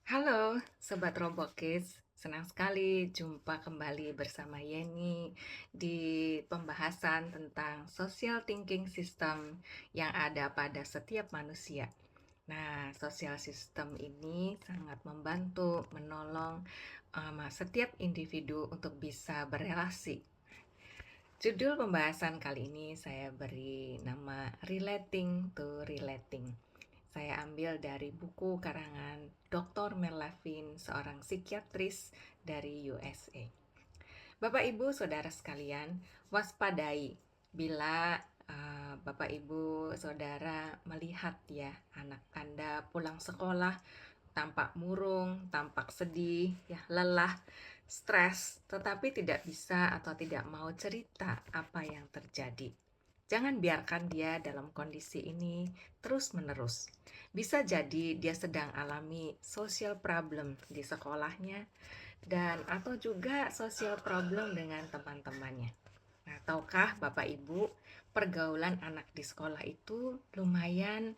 Halo, Sobat Robokids. Senang sekali jumpa kembali bersama Yeni di pembahasan tentang social thinking system yang ada pada setiap manusia. Nah, social system ini sangat membantu, menolong setiap individu untuk bisa berelasi. Judul pembahasan kali ini saya beri nama Relating to Relating. Saya ambil dari buku karangan Dr. Mel Levin, seorang psikiatris dari USA. Bapak Ibu, Saudara sekalian, waspadai bila Bapak Ibu Saudara melihat ya anak Anda pulang sekolah tampak murung, tampak sedih, ya lelah, stres, tetapi tidak bisa atau tidak mau cerita apa yang terjadi. Jangan biarkan dia dalam kondisi ini terus-menerus. Bisa jadi dia sedang alami social problem di sekolahnya dan atau juga social problem dengan teman-temannya. Nah, tahukah Bapak Ibu, pergaulan anak di sekolah itu lumayan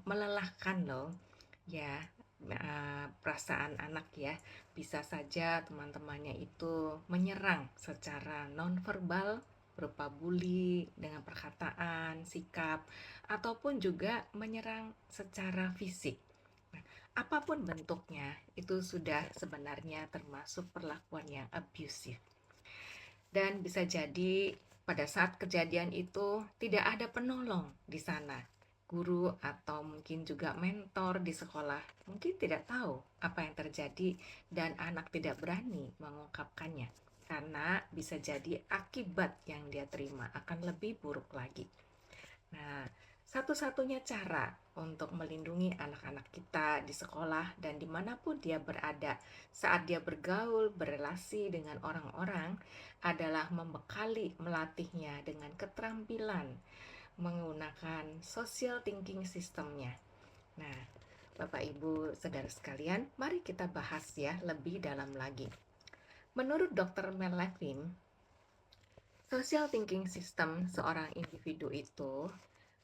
melelahkan loh. Ya, perasaan anak ya, bisa saja teman-temannya itu menyerang secara nonverbal berupa bully dengan perkataan, sikap, ataupun juga menyerang secara fisik. Nah, apapun bentuknya, itu sudah sebenarnya termasuk perlakuan yang abusive. Dan bisa jadi pada saat kejadian itu tidak ada penolong di sana. Guru atau mungkin juga mentor di sekolah mungkin tidak tahu apa yang terjadi dan anak tidak berani mengungkapkannya karena bisa jadi akibat yang dia terima akan lebih buruk lagi. Nah, satu-satunya cara untuk melindungi anak-anak kita di sekolah dan dimanapun dia berada saat dia bergaul, berelasi dengan orang-orang adalah membekali, melatihnya dengan keterampilan menggunakan social thinking systemnya. Nah, Bapak Ibu Saudara sekalian, mari kita bahas ya lebih dalam lagi. Menurut Dr. Mel Levin, social thinking system seorang individu itu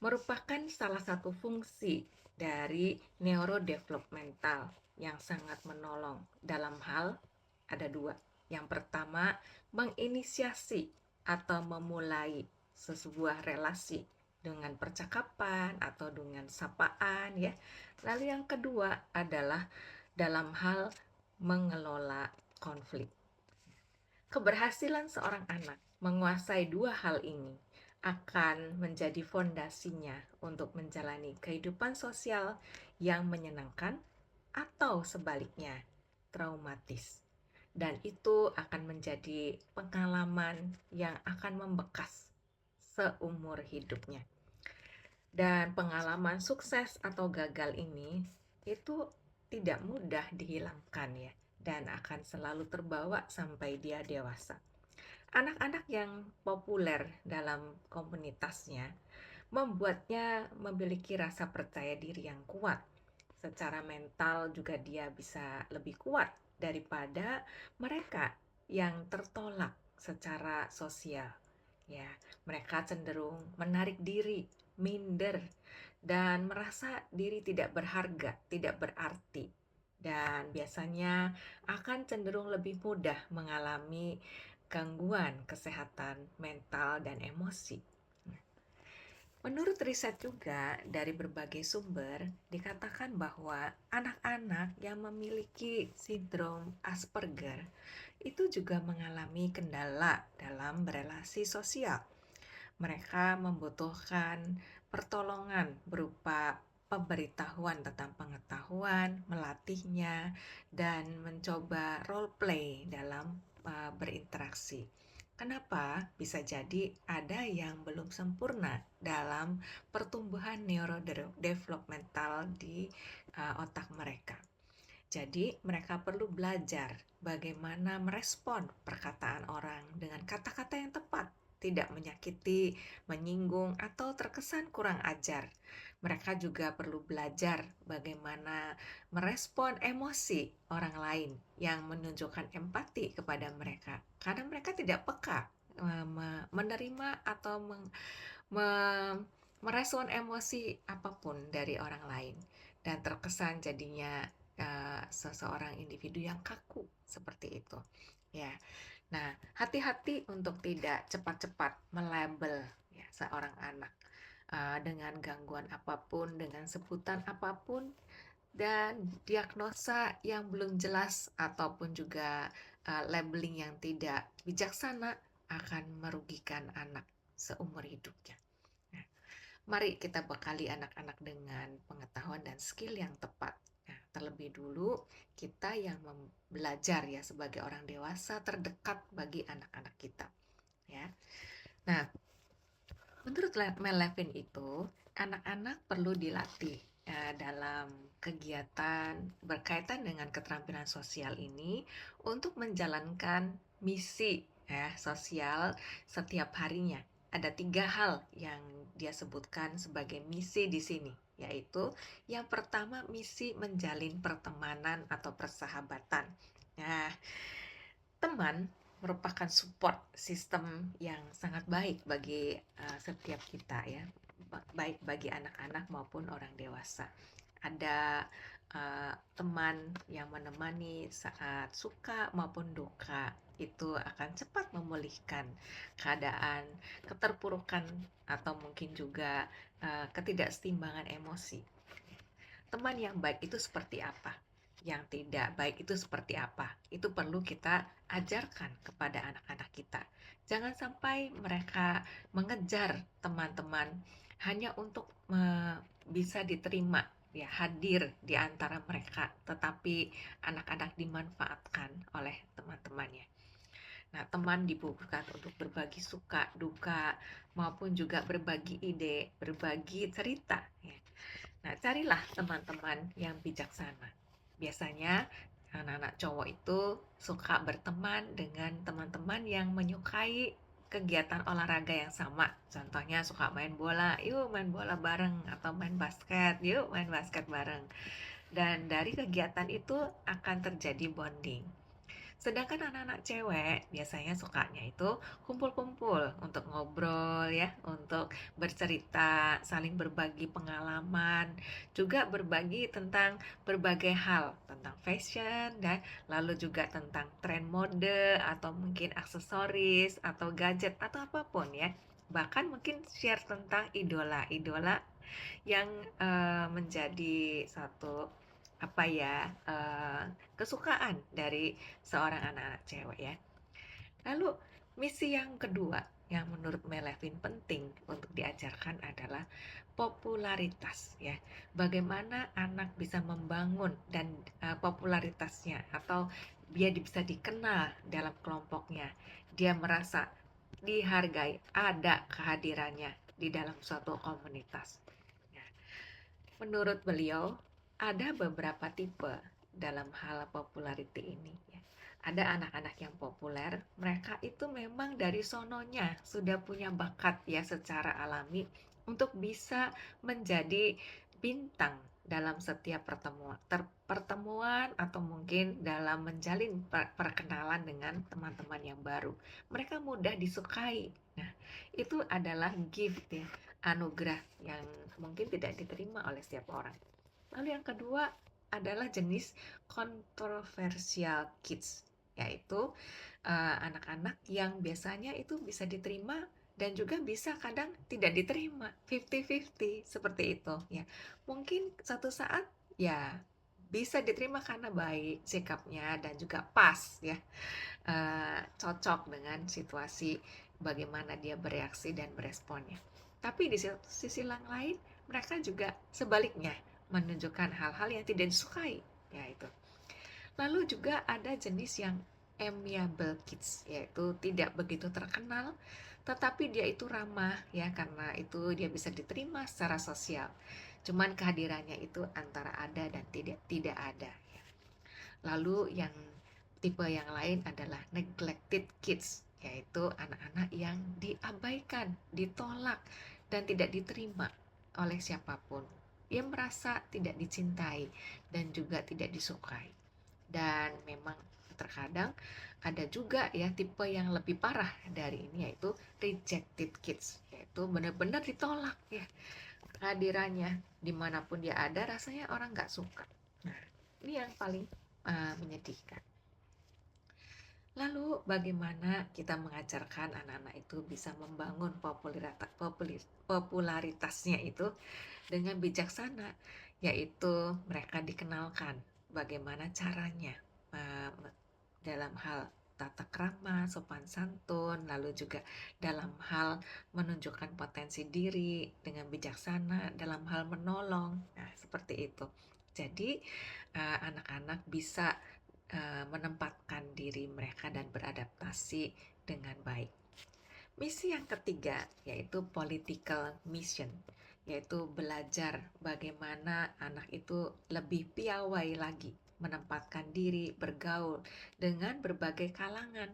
merupakan salah satu fungsi dari neurodevelopmental yang sangat menolong dalam hal ada dua. Yang pertama, menginisiasi atau memulai sebuah relasi dengan percakapan atau dengan sapaan ya. Lalu yang kedua adalah dalam hal mengelola konflik. Keberhasilan seorang anak menguasai dua hal ini akan menjadi fondasinya untuk menjalani kehidupan sosial yang menyenangkan atau sebaliknya traumatis. Dan itu akan menjadi pengalaman yang akan membekas seumur hidupnya. Dan pengalaman sukses atau gagal ini itu tidak mudah dihilangkan ya, dan akan selalu terbawa sampai dia dewasa. Anak-anak yang populer dalam komunitasnya membuatnya memiliki rasa percaya diri yang kuat. Secara mental juga dia bisa lebih kuat daripada mereka yang tertolak secara sosial. Ya, mereka cenderung menarik diri, minder, dan merasa diri tidak berharga, tidak berarti. Dan biasanya akan cenderung lebih mudah mengalami gangguan kesehatan mental dan emosi. Menurut riset juga dari berbagai sumber, dikatakan bahwa anak-anak yang memiliki sindrom Asperger itu juga mengalami kendala dalam berelasi sosial. Mereka membutuhkan pertolongan berupa pemberitahuan tentang pengetahuan, melatihnya, dan mencoba role play dalam berinteraksi. Kenapa? Bisa jadi ada yang belum sempurna dalam pertumbuhan neurodevelopmental di otak mereka. Jadi, mereka perlu belajar bagaimana merespon perkataan orang dengan kata-kata yang tepat, tidak menyakiti, menyinggung, atau terkesan kurang ajar. Mereka juga perlu belajar bagaimana merespon emosi orang lain yang menunjukkan empati kepada mereka, karena mereka tidak peka menerima atau merespon emosi apapun dari orang lain, dan terkesan jadinya seseorang individu yang kaku seperti itu ya. Nah, hati-hati untuk tidak cepat-cepat melabel ya seorang anak dengan gangguan apapun, dengan sebutan apapun, dan diagnosa yang belum jelas ataupun juga labeling yang tidak bijaksana akan merugikan anak seumur hidupnya. Nah, mari kita bekali anak-anak dengan pengetahuan dan skill yang tepat. Nah, terlebih dulu kita yang belajar ya sebagai orang dewasa terdekat bagi anak-anak kita ya. Nah, menurut Mel Levin itu anak-anak perlu dilatih dalam kegiatan berkaitan dengan keterampilan sosial ini untuk menjalankan misi ya, sosial setiap harinya. Ada 3 hal yang dia sebutkan sebagai misi di sini, yaitu yang pertama misi menjalin pertemanan atau persahabatan. Nah, teman merupakan support sistem yang sangat baik bagi setiap kita ya, baik bagi anak-anak maupun orang dewasa. Ada teman yang menemani saat suka maupun duka, itu akan cepat memulihkan keadaan keterpurukan atau mungkin juga ketidakseimbangan emosi. Teman yang baik itu seperti apa? Yang tidak baik itu seperti apa? Itu perlu kita ajarkan kepada anak-anak kita. Jangan sampai mereka mengejar teman-teman hanya untuk bisa diterima ya, hadir di antara mereka, tetapi anak-anak dimanfaatkan oleh teman-temannya. Nah, teman dibutuhkan untuk berbagi suka, duka, maupun juga berbagi ide, berbagi cerita ya. Nah, carilah teman-teman yang bijaksana. Biasanya anak-anak cowok itu suka berteman dengan teman-teman yang menyukai kegiatan olahraga yang sama. Contohnya suka main bola, yuk main bola bareng, atau main basket, yuk main basket bareng. Dan dari kegiatan itu akan terjadi bonding. Sedangkan anak-anak cewek biasanya sukanya itu kumpul-kumpul untuk ngobrol ya, untuk bercerita, saling berbagi pengalaman, juga berbagi tentang berbagai hal, tentang fashion dan lalu juga tentang tren mode atau mungkin aksesoris atau gadget atau apapun ya. Bahkan mungkin share tentang idola-idola yang menjadi satu apa ya, kesukaan dari seorang anak-anak cewek ya. Lalu misi yang kedua yang menurut Melevin penting untuk diajarkan adalah popularitas ya. Bagaimana anak bisa membangun dan popularitasnya atau dia bisa dikenal dalam kelompoknya. Dia merasa dihargai, ada kehadirannya di dalam suatu komunitas. Menurut beliau, ada beberapa tipe dalam hal popularity ini. Ada anak-anak yang populer, mereka itu memang dari sononya sudah punya bakat ya secara alami untuk bisa menjadi bintang dalam setiap pertemuan atau mungkin dalam menjalin perkenalan dengan teman-teman yang baru. Mereka mudah disukai. Nah, itu adalah gift ya, anugerah yang mungkin tidak diterima oleh setiap orang. Lalu yang kedua adalah jenis controversial kids, yaitu anak-anak yang biasanya itu bisa diterima dan juga bisa kadang tidak diterima, 50-50 seperti itu ya. Mungkin satu saat ya bisa diterima karena baik sikapnya dan juga pas ya, cocok dengan situasi bagaimana dia bereaksi dan beresponnya. Tapi di sisi yang lain mereka juga sebaliknya menunjukkan hal-hal yang tidak disukai, yaitu. Lalu juga ada jenis yang amiable kids, yaitu tidak begitu terkenal, tetapi dia itu ramah ya, karena itu dia bisa diterima secara sosial. Cuman kehadirannya itu antara ada dan tidak ada. Lalu yang tipe yang lain adalah neglected kids, yaitu anak-anak yang diabaikan, ditolak, dan tidak diterima oleh siapapun. Dia merasa tidak dicintai dan juga tidak disukai. Dan memang terkadang ada juga ya tipe yang lebih parah dari ini, yaitu rejected kids, yaitu benar-benar ditolak ya kehadirannya, dimanapun dia ada rasanya orang nggak suka. Nah, Ini yang paling menyedihkan. Lalu bagaimana kita mengajarkan anak-anak itu bisa membangun popularitasnya itu dengan bijaksana, yaitu mereka dikenalkan bagaimana caranya uh, dalam hal tata krama, sopan santun, lalu juga dalam hal menunjukkan potensi diri dengan bijaksana, dalam hal menolong. Nah, seperti itu. Jadi, anak-anak bisa menempatkan diri mereka dan beradaptasi dengan baik. Misi yang ketiga yaitu political mission, yaitu belajar bagaimana anak itu lebih piawai lagi menempatkan diri bergaul dengan berbagai kalangan,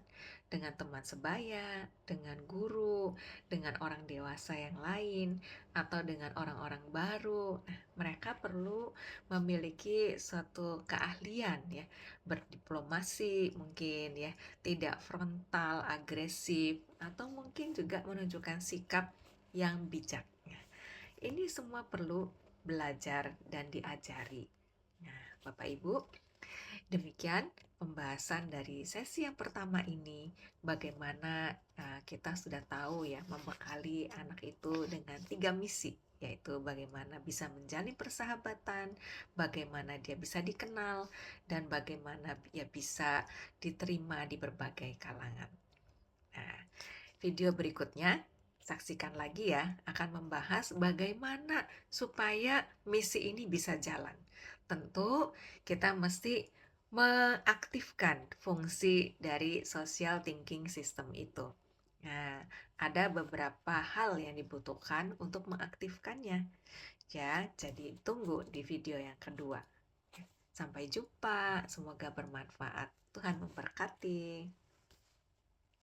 dengan teman sebaya, dengan guru, dengan orang dewasa yang lain, atau dengan orang-orang baru. Nah, mereka perlu memiliki suatu keahlian ya, berdiplomasi mungkin ya, tidak frontal, agresif, atau mungkin juga menunjukkan sikap yang bijak. Ini semua perlu belajar dan diajari. Nah, Bapak Ibu, demikian pembahasan dari sesi yang pertama ini. Bagaimana kita sudah tahu ya membekali anak itu dengan 3 misi, yaitu bagaimana bisa menjalin persahabatan, bagaimana dia bisa dikenal, dan bagaimana dia bisa diterima di berbagai kalangan. Nah, video berikutnya saksikan lagi ya, akan membahas bagaimana supaya misi ini bisa jalan. Tentu kita mesti mengaktifkan fungsi dari social thinking system itu. Nah, ada beberapa hal yang dibutuhkan untuk mengaktifkannya. Ya, jadi tunggu di video yang kedua. Sampai jumpa, semoga bermanfaat. Tuhan memberkati.